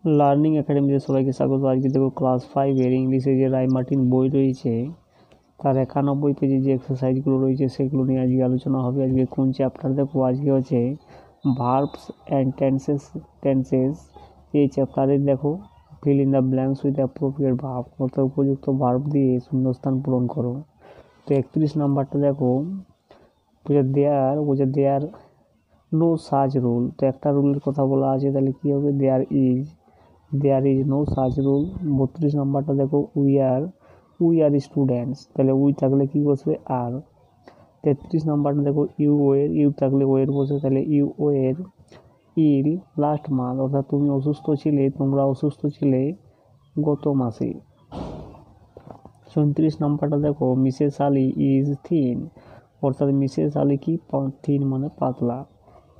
Learning একাডেমিতে সবাইকে স্বাগত। আজকে দেখো ক্লাস 5-এর ইংলিশে যে রায় মার্টিন বই রয়েছে তার 91 পেজে যে এক্সারসাইজগুলো রয়েছে সেগুলো নিয়ে আজকে আলোচনা হবে। আজকে কোন চ্যাপ্টার দেখো, আজকে হচ্ছে ভার্বস অ্যান্ড টেন্সেস। এই চ্যাপ্টারে দেখো fill in the blanks with appropriate verb, অর্থাৎ উপযুক্ত ভার্ব দিয়ে শূন্যস্থান পূরণ করো। তো 31 নাম্বারটা দেখো, দেয়ার নো সাচ রুল। তো একটা রুলের কথা বলা আছে, তাহলে কী হবে, there is no such rule. 32 নাম্বারটা দেখো, উই আর স্টুডেন্টস, তাহলে উই থাকলে কি বসবে, আর। 33 নাম্বারটা দেখো, ইউ থাকলে ওয়ের বসে, তাহলে you were ill last month, অর্থাৎ তোমরা অসুস্থ ছিলে গত মাসে। 34 নাম্বারটা দেখো, মিসেস আলী ইজ থিন, অর্থাৎ মিসেস আলী কি থিন মানে পাতলা।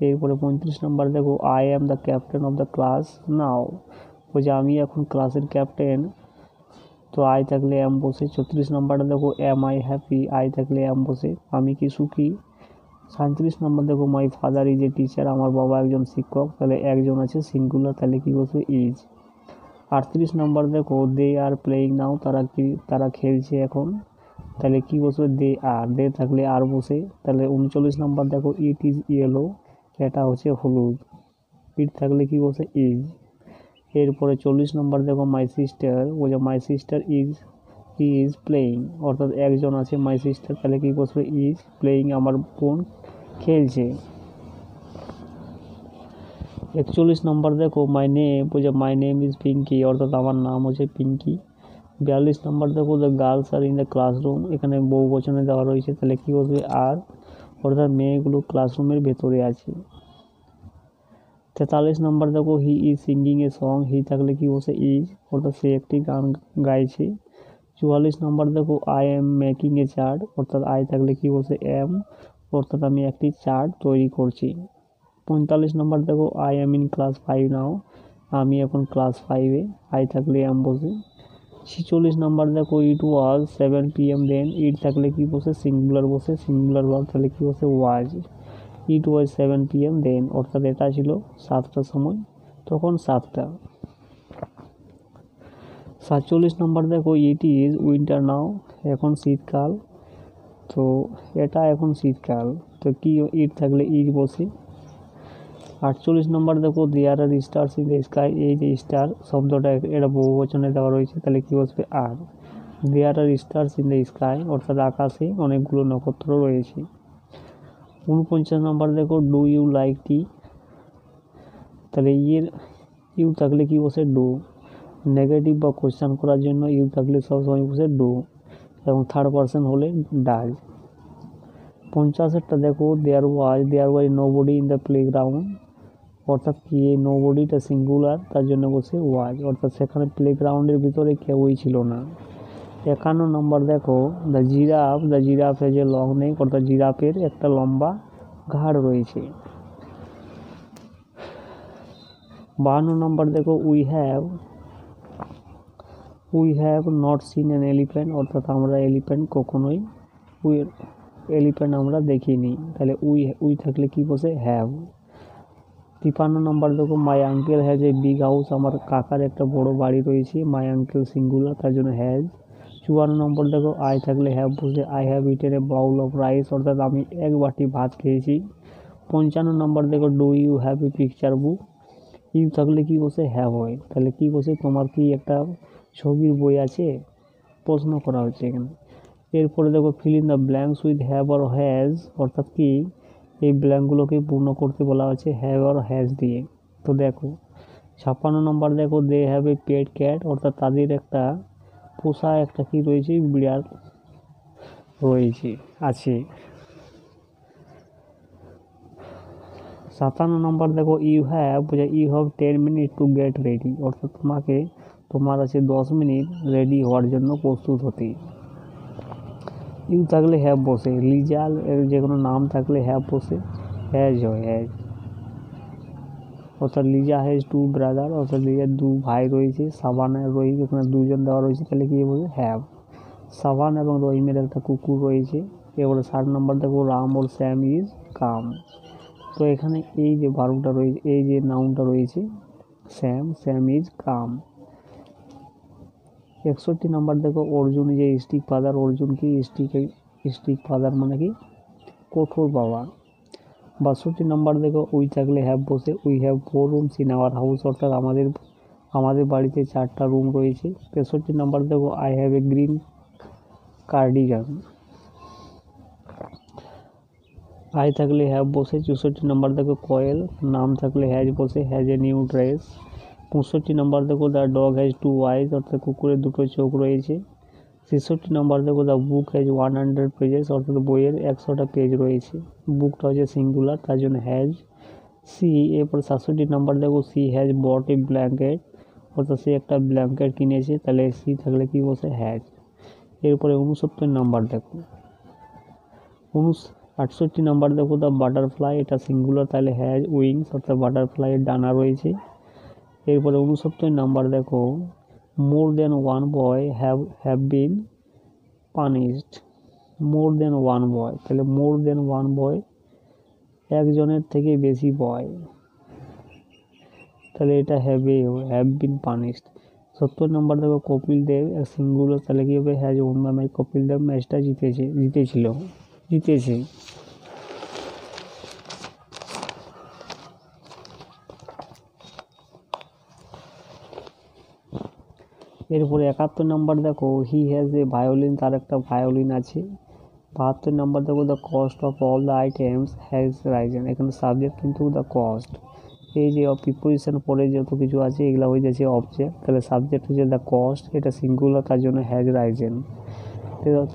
এরপরে 35 নাম্বার দেখো, I am the captain of the class now, বলছে আমি এখন ক্লাসের ক্যাপ্টেন, তো আই থাকলে অ্যাম বসে। 34 নাম্বারটা দেখো, অ্যাম আই হ্যাপি, আই থাকলে অ্যাম বসে, আমি কি সুখী। 37 নাম্বার দেখো, my father is a teacher, আমার বাবা একজন শিক্ষক, তাহলে একজন আছে সিঙ্গুলার, তাহলে কি বসবে, ইজ। 38 নাম্বার দেখো, দে আর প্লেয়িং নাও, তারা খেলছে এখন, তাহলে কি বসবে, দে থাকলে আর বসে। তাহলে 39 নাম্বার দেখো, ইট ইজ ইয়েলো, এটা হচ্ছে হলুদ, ইট থাকলে কি বসে, ইজ। এরপরে 40 নম্বর দেখো, মাই সিস্টার ইজ প্লেয়িং, অর্থাৎ একজন আছে মাই সিস্টার, তাহলে কি বসবে, ইজ প্লেয়িং, আমার বোন খেলছে। 41 নম্বর দেখো, মাই নেম ইজ পিঙ্কি, অর্থাৎ আমার নাম হচ্ছে পিঙ্কি। 42 নম্বর দেখো, the girls are in the classroom, এখানে বহু বচনে দেওয়া রয়েছে, তাহলে কি বসবে, আর, অর্থাৎ মেয়েগুলো ক্লাসরুমের ভেতরে আছে। 43 নম্বর দেখো, he is singing a song, he থাকলে কি বসে, ইজ, অর্থাৎ সে একটি গান গাইছে। 44 নম্বর দেখো, I am making A chart, অর্থাৎ আই থাকলে কি বসে, এম, অর্থাৎ আমি একটি চার্ট তৈরি করছি। 45 নম্বর দেখো, আই এম ইন ক্লাস 5 নাও, আমি এখন ক্লাস 5-এ, আই থাকলে এম বসে। 46 নম্বর দেখো, ইট ওয়াজ 7 PM দেন, ইট থাকলে কি বসে, সিঙ্গুলার বসে, সিঙ্গুলার ভার্ব, তাহলে কি বসে, ওয়াজ। ইট ওয়াজ 7 PM দেন, অর্থাৎ এটা ছিল 7টার সময়, তখন 7টা। 47 নম্বর দেখো, ইট ইজ উইন্টার নাও, এখন শীতকাল, তো এটা এখন শীতকাল, তো কি, ইট থাকলে ইজ বসে। 48 নম্বর দেখো, দেয়ার আর স্টার্স ইন দ্য স্কাই, এই যে স্টার শব্দটা এটা বহু বচনে দেওয়া রয়েছে, তাহলে কি বসবে, আর। দেয়ার আর স্টার্স ইন দ্য স্কাই, অর্থাৎ আকাশে অনেকগুলো নক্ষত্র রয়েছে। 49 নম্বর দেখো, ডু ইউ লাইক টি, তাহলে ইউ থাকলে কি বসে, ডু। নেগেটিভ বা কোশ্চেন করার জন্য ইউ থাকলে সবসময় বসে ডু, এবং থার্ড পারসন হলে ডাজ। 50-এরটা দেখো, there was nobody in the playground, অর্থাৎ কি, এই নো বডিটা সিঙ্গুলার, তার জন্য বসে ওয়াজ, অর্থাৎ সেখানে প্লেগ্রাউন্ডের ভিতরে কেউই ছিল না। 51 নম্বর দেখো, the giraffe has a long neck, অর্থাৎ জিরাফের একটা লম্বা ঘাড় রয়েছে। 52 নম্বর দেখো, we have not seen an elephant, অর্থাৎ আমরা এলিফ্যান্ট আমরা দেখিনি, তাহলে উই থাকলে কি বসে, হ্যাভ। 53 নম্বর দেখো, my uncle has a big house, আমার কাকার একটা বড় বাড়ি রয়েছে, মাই আঙ্কেল সিঙ্গুলার, তার জন্য হ্যাজ। 54 নম্বর দেখো, আই থাকলে হ্যাভ বসে, I have eaten a bowl of rice, অর্থাৎ আমি এক বাটি ভাত খেয়েছি। 55 নম্বর দেখো, do you have a picture book, you থাকলে কি বসে, হ্যাভ হয়, তাহলে কি বসে, তোমার কি একটা ছবির বই আছে, প্রশ্ন করা হচ্ছে এখানে। এরপরে দেখো, fill in the blanks with have or has, অর্থাৎ কি, এই ব্ল্যাঙ্কগুলোকে পূর্ণ করতে বলা হচ্ছে হ্যাভ অর হ্যাজ দিয়ে। তো দেখো 56 নম্বর দেখো, they have a pet cat, অর্থাৎ তাদের একটা পোষা একটা কি রয়েছে, বিড়াল রয়েছে আছে। 57 নম্বর দেখো, you have 10 minute to get ready, অর্থাৎ তোমার আছে 10 মিনিট রেডি হওয়ার জন্য প্রস্তুত হতে। ইউ থাকলে হ্যাভ বসে, লিজা এর যে কোনো নাম থাকলে হ্যাভ বসে, হ্যাজ হয়, হ্যাজ, অর্থাৎ লিজা হ্যাজ 2 ব্রাদার, অর্থাৎ লিজার 2 ভাই রয়েছে। সাবান আর রহিম, এখানে 2 জন দেওয়া রয়েছে, তাহলে কি বলবে, হ্যাভ। সাবান এবং রহিমের একটা কুকুর রয়েছে। এবারে 60 নম্বর দেখো, রাম ওর শ্যাম ইজ কাম, তো এখানে এই যে ভার্বটা রয়েছে, এই যে নাউনটা রয়েছে, স্যাম ইজ কাম। 61 নাম্বার দেখো অর্জুন যে স্টিক ফাদার, অর্জুন কি স্টিক ফাদার মানে কি কঠোর বাবা। 62 নাম্বার দেখো উই থাকলে হ্যাভ বসে, we have 4 rooms in our house, অর্থাৎ আমাদের বাড়িতে 4টা রুম রয়েছে। 63 নাম্বার দেখো I have a green cardigan, I থাকলে হ্যাভ বসে। 64 নাম্বার দেখো কোয়েল, নাম থাকলে হ্যাজ বসে, has a new dress. 65 number দেখো দ্য ডগ হ্যাজ 2 আইজ, অর্থাৎ কুকুরের 2টো চোখ রয়েছে। 66 নাম্বার দেখো দ্য বুক হ্যাজ 100 পেজেস, অর্থাৎ বইয়ের 100টা পেজ রয়েছে। বুকটা হচ্ছে সিঙ্গুলার, তার জন্য হ্যাজ। সি, এরপর 67 নাম্বার দেখো she has bought a blanket, অর্থাৎ সে একটা ব্ল্যাঙ্কেট কিনেছে, তাহলে সি থাকলে কি বসে হ্যাজ। এরপরে 69 নাম্বার দেখো 68 নাম্বার দেখো দ্য বাটারফ্লাই, এটা সিঙ্গুলার, তাহলে হ্যাজ উইংস, অর্থাৎ বাটারফ্লাইয়ের ডানা রয়েছে। এরপরে 69 নাম্বার দেখো more than one boy have been punished, more than one boy, তাহলে মোর দেন ওয়ান বয় একজনের থেকে বেশি বয়, তাহলে এটা হ্যাভ বিন পানিশড। 70 নাম্বার দেখো কপিল দেব সিঙ্গুলার, তাহলে কি হবে has won the match, Kapil Dev ম্যাচটা জিতেছে। এরপরে 71 নাম্বার দেখো হি হ্যাজ এ ভায়োলিন, তার একটা ভায়োলিন আছে। 72 নাম্বার দেখো the cost of all the items has Ryzen, এখানে সাবজেক্ট কিন্তু দ্য কস্ট, এই যে প্রিপোজিশন পরে যত কিছু আছে এগুলো হয়ে যাচ্ছে অবজেক্ট, তাহলে সাবজেক্ট হচ্ছে দ্য কস্ট, এটা সিঙ্গুলার, তার জন্য হ্যাজ রাইজেন।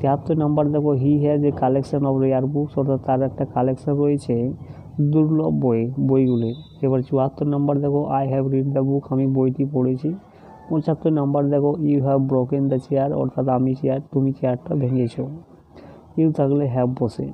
73 নাম্বার দেখো he has a collection of rare books, অর্থাৎ তার একটা কালেকশন রয়েছে দুর্লভ বইগুলির। এবার 74 নাম্বার দেখো I have read the book, আমি বইটি পড়েছি। 75 নাম্বার দেখো you have broken the chair, অর্থাৎ তুমি চেয়ারটা ভেঙেছো। ইউ থাকলে হ্যাভ বসে।